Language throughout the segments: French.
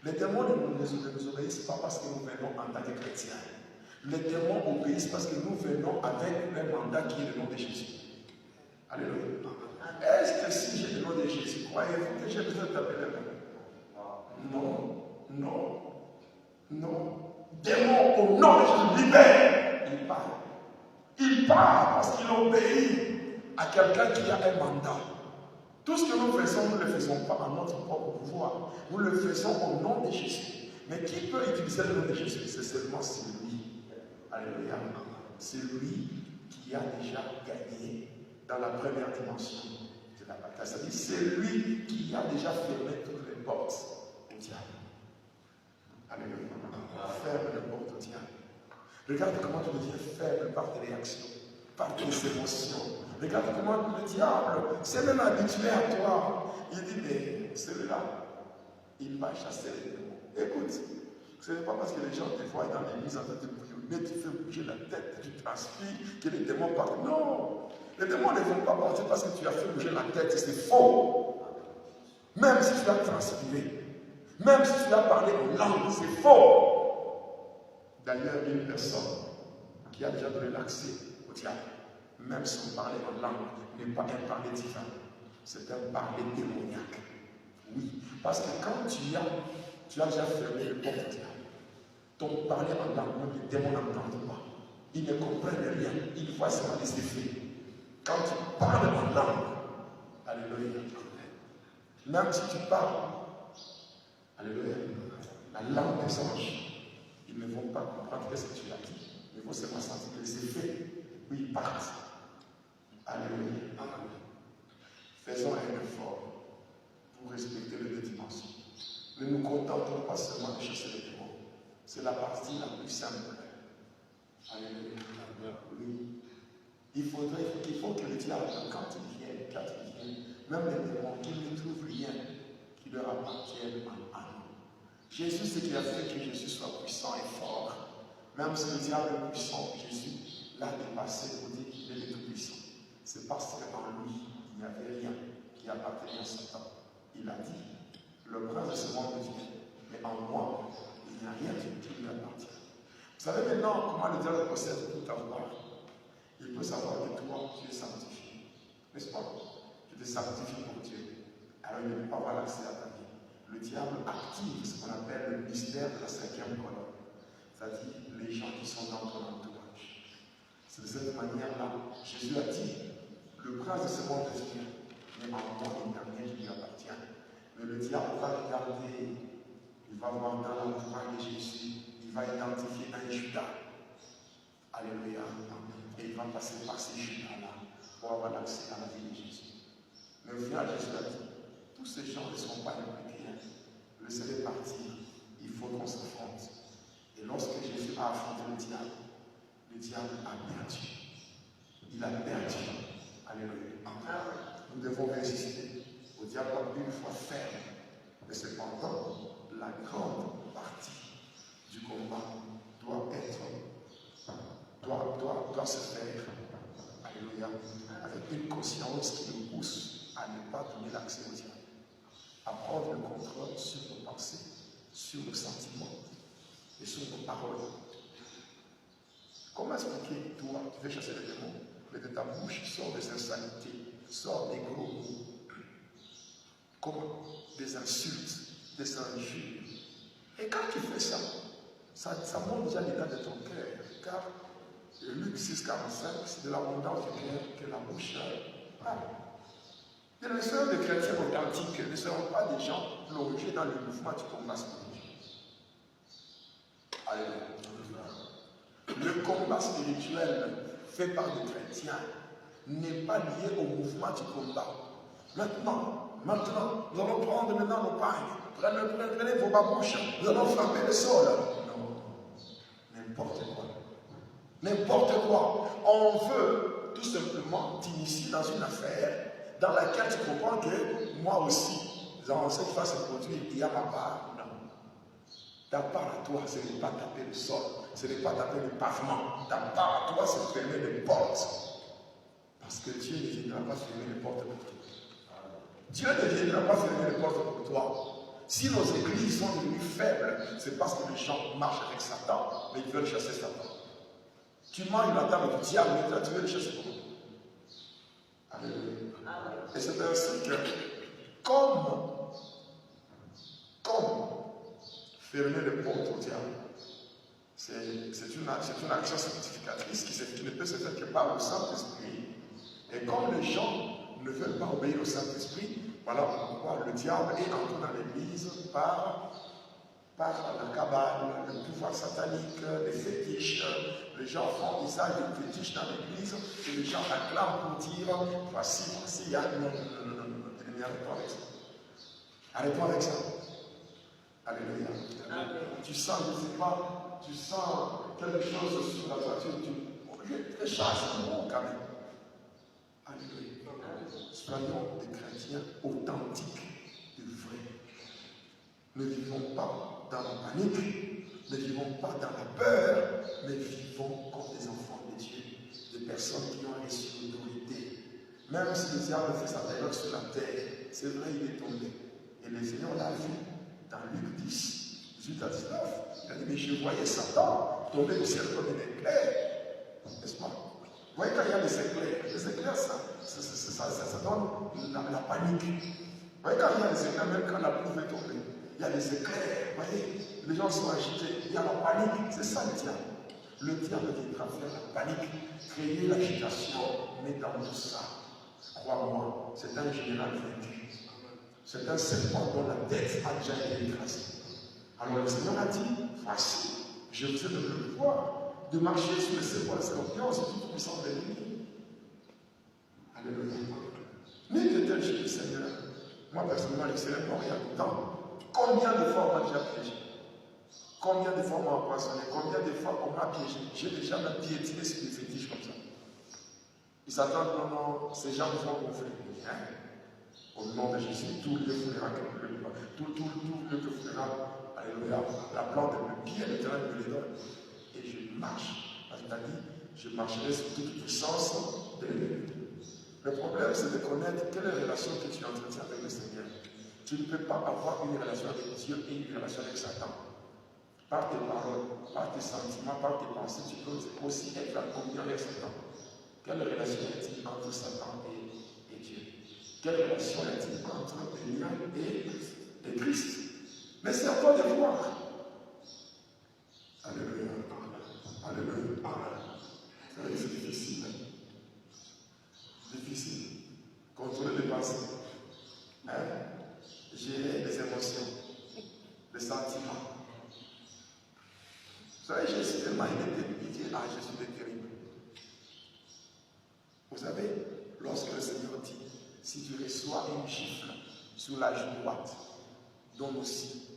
Les démons ne nous obéissent pas parce que nous venons en tant que chrétiens. Les démons obéissent parce que nous venons avec un mandat qui est le nom de Jésus. Alléluia. Est-ce que si j'ai le nom de Jésus, croyez-vous que j'ai besoin de taper les mains? Non, non, non. Démon au nom de Jésus, libère. Il part. Il part parce qu'il obéit à quelqu'un qui a un mandat. Tout ce que nous faisons, nous ne le faisons pas en notre propre pouvoir. Nous le faisons au nom de Jésus. Mais qui peut utiliser le nom de Jésus? C'est seulement celui. Alléluia. C'est lui qui a déjà gagné dans la première dimension de la bataille. C'est-à-dire, c'est lui qui a déjà fermé toutes les portes au diable. Alléluia. Ferme les portes au diable. Regarde comment tu deviens faible par tes réactions, par tes émotions. Regarde comment le diable s'est même habitué à toi. Il dit, mais celui-là, il va chasser les démons. Écoute, ce n'est pas parce que les gens te voient dans l'église en train de bouillonner, tu fais bouger la tête, tu transpires, que les démons partent. Non, les démons ne vont pas partir parce que tu as fait bouger la tête, c'est faux. Même si tu as transpiré, même si tu as parlé en langue, c'est faux. D'ailleurs, une personne qui a déjà donné l'accès au diable, même son parler en langue, n'est pas un parler divin, c'est un parler démoniaque. Oui, parce que quand tu as déjà fermé le porte au diable, ton parler en langue, même les démons n'entendent pas. Ils ne comprennent rien, ils voient seulement les effets. Quand tu parles en langue, alléluia, même si tu parles, alléluia, la langue des anges, ils ne vont pas comprendre ce que tu as dit. Ils vont seulement sentir que les effets, oui, ils partent. Alléluia. Faisons un effort pour respecter les deux dimensions. Ne nous contentons pas seulement de chasser les démons. C'est la partie la plus simple. Alléluia. Oui. Il faut que le diable, quand il vient, même les démons, qu'ils ne trouvent rien qui leur appartienne en nous. Jésus, ce qu'il a fait que Jésus soit puissant et fort. Même si le diable est puissant, Jésus l'a dépassé pour dire qu'il est le tout-puissant. C'est parce qu'en lui, il n'y avait rien qui appartenait à Satan. Il a dit, le prince de ce monde vient, mais en moi, il n'y a rien qui lui appartient. Vous savez maintenant comment le diable possède tout avoir. Il peut savoir que toi, tu es sanctifié. N'est-ce pas? Tu te sanctifies pour Dieu. Alors il ne peut pas avoir accès à ta vie. Le diable active ce qu'on appelle le mystère de la 5e colonne. C'est-à-dire les gens qui sont dans ton entourage. C'est de cette manière-là, Jésus a dit, le prince de ce monde vient, mais en moi, il n'y a rien qui lui appartient. Mais le diable va regarder, il va voir dans l'entourage de Jésus, il va identifier un Judas. Alléluia. Et il va passer par ces Judas-là pour avoir l'accès à la vie de Jésus. Mais au final, Jésus a dit, tous ces gens ne sont pas impliqués. Laissez-les partir. Il faut qu'on s'affronte. Et lorsque Jésus a affronté le diable a perdu. Il a perdu. Alléluia. Nous devons résister au diable une fois ferme. Mais cependant, la grande partie du combat doit se faire. Alléluia. Avec une conscience qui nous pousse à ne pas donner l'accès au diable. À prendre le contrôle sur nos pensées, sur nos sentiments et sur nos paroles. Comment expliquer, toi, tu veux chasser les démons, mais de ta bouche sort des insanités, sort des gros mots. Comment? Des insultes, des injures. Et quand tu fais ça, ça montre déjà l'état de ton cœur. Car Luc 6,45, c'est de l'abondance du cœur que la bouche parle. Et les sœurs de chrétiens authentiques ne seront pas des gens plongés dans le mouvement du combat spirituel. Alléluia. Le combat spirituel fait par des chrétiens n'est pas lié au mouvement du combat. Maintenant, nous allons prendre maintenant nos pagnes. Prenez vos babouches, nous allons frapper le sol. Non, n'importe quoi. N'importe quoi. On veut tout simplement t'initier dans une affaire dans laquelle tu comprends que moi aussi, dans ce qui va se produire, il y a ma part. Non. Ta part à toi, ce n'est pas taper le sol, ce n'est pas taper le pavement. Ta part à toi, c'est fermer les portes. Parce que Dieu ne viendra pas fermer les portes pour toi. Dieu ne viendra pas fermer les portes pour toi. Si nos églises sont devenues faibles, c'est parce que les gens marchent avec Satan, mais ils veulent chasser Satan. Tu manges la table du diable, mais tu veux le chasser comment? Alléluia. Et c'est ainsi que, comme fermer les portes au diable, c'est une action sanctificatrice qui ne peut se faire que par le Saint-Esprit. Et comme les gens ne veulent pas obéir au Saint-Esprit, voilà pourquoi le diable est entré dans l'Église par la cabale, le pouvoir satanique, les fétiches. Les gens font usage des fétiches dans l'Église et les gens acclament pour dire voici, il y a. Non, arrête-toi avec ça. Arrête-toi avec ça. Alléluia. Tu sens, je ne sais pas, tu sens quelque chose sur la voiture, tu chasses le monde quand même. Alléluia. Soyons des chrétiens authentiques et vrais. Ne vivons pas dans la panique, ne vivons pas dans la peur, mais vivons comme des enfants de Dieu, des personnes qui ont reçu l'autorité. Même si le diable fait sa période sur la terre, c'est vrai, il est tombé. Et le Seigneur l'a vu dans Luc 10, 18 à 19. Il a dit, mais je voyais Satan tomber du ciel comme un éclair. N'est-ce pas? Vous voyez quand il y a les éclairs, ça donne la panique. Vous voyez quand il y a les éclairs, même quand la pluie va tomber, il y a les éclairs, vous voyez, les gens sont agités, il y a la panique, c'est ça le diable. Le diable viendra faire la panique, créer l'agitation, mais dans tout ça, crois-moi, c'est un général vaincu. C'est un serpent dont la tête a déjà été écrasée. Alors le Seigneur a dit, voici, je vous ai donné le pouvoir de marcher sur les serpents et les scorpions, c'est toute puissance de l'ennemi. Alléluia. Mais de tel chez le Seigneur, moi personnellement, je ne sais même pas rien pourtant. Combien de fois on m'a déjà piégé? Combien de fois on m'a empoisonné? Combien de fois on m'a piégé? J'ai déjà même piétiné sur des fétiches comme ça. Ils s'attendent, non, ces gens vont gonfler. Hein? Au nom de Jésus, tout lieu fouillera tout lieu que fouillera, alléluia, la plante le pied, l'Éternel me les donne. Et je marche. C'est-à-dire, je marcherai sur toute puissance de l'ennemi. Le problème, c'est de connaître quelle est la relation que tu entretiens avec le Seigneur. Tu ne peux pas avoir une relation avec Dieu et une relation avec Satan. Par tes paroles, par tes sentiments, par tes pensées, tu peux aussi être en communion avec Satan. Quelle relation est-il entre Satan et Dieu? Quelle relation est-il entre Bélial et Christ? Mais c'est à toi de voir. Alléluia. Alléluia. C'est difficile. Difficile. Contrôler les pensées. Hein? Gérer les émotions. Les sentiments. Vous savez, je suis tellement intelligent. Ah, je suis terrible. Vous savez, lorsque le Seigneur dit, si tu reçois une gifle sous la joue droite, donne aussi.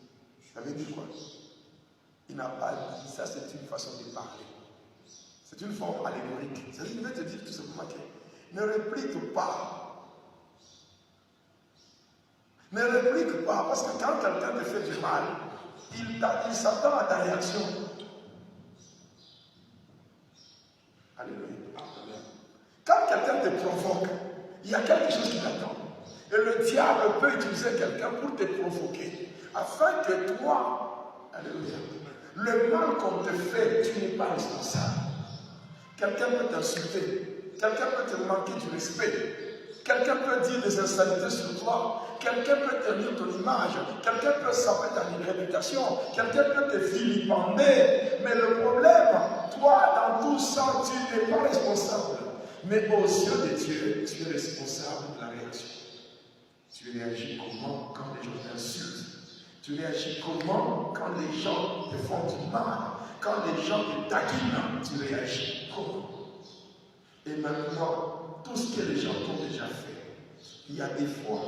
Ça veut dire quoi? Il n'a pas dit, ça c'est une façon de parler. C'est une forme allégorique. C'est-à-dire, il veut te dire tout simplement que ne réplique pas. Ne réplique pas, parce que quand quelqu'un te fait du mal, il s'attend à ta réaction. Alléluia. Quand quelqu'un te provoque, il y a quelque chose qui t'attend. Et le diable peut utiliser quelqu'un pour te provoquer, afin que toi, alléluia, le mal qu'on te fait, tu n'es pas responsable. Quelqu'un peut t'insulter, quelqu'un peut te manquer du respect, quelqu'un peut dire des insanités sur toi, quelqu'un peut tenir ton image, quelqu'un peut saper ta réputation, quelqu'un peut te vilipender. Mais le problème, toi, dans tout ça, tu n'es pas responsable. Mais aux yeux de Dieu, tu es responsable de la réaction. Tu réagis comment quand les gens t'insultent? Tu réagis comment quand les gens te font du mal? Quand les gens te taquinent, tu réagis comment? Et maintenant, tout ce que les gens t'ont déjà fait, il y a des fois,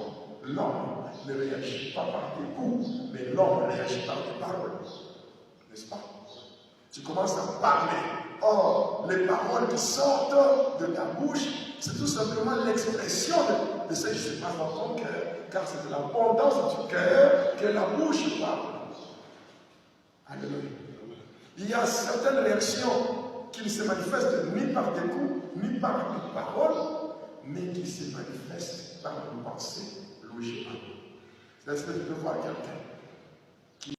l'homme ne réagit pas par des coups, mais l'homme réagit par des paroles. N'est-ce pas? Tu commences à parler. Or, les paroles qui sortent de ta bouche, c'est tout simplement l'expression de ce qui se passe dans ton cœur. Car c'est de l'abondance du cœur que la bouche parle. Alléluia. Il y a certaines réactions qui ne se manifestent ni par des coups, ni par des paroles, mais qui se manifestent par une pensée logique. C'est-à-dire que tu peux voir quelqu'un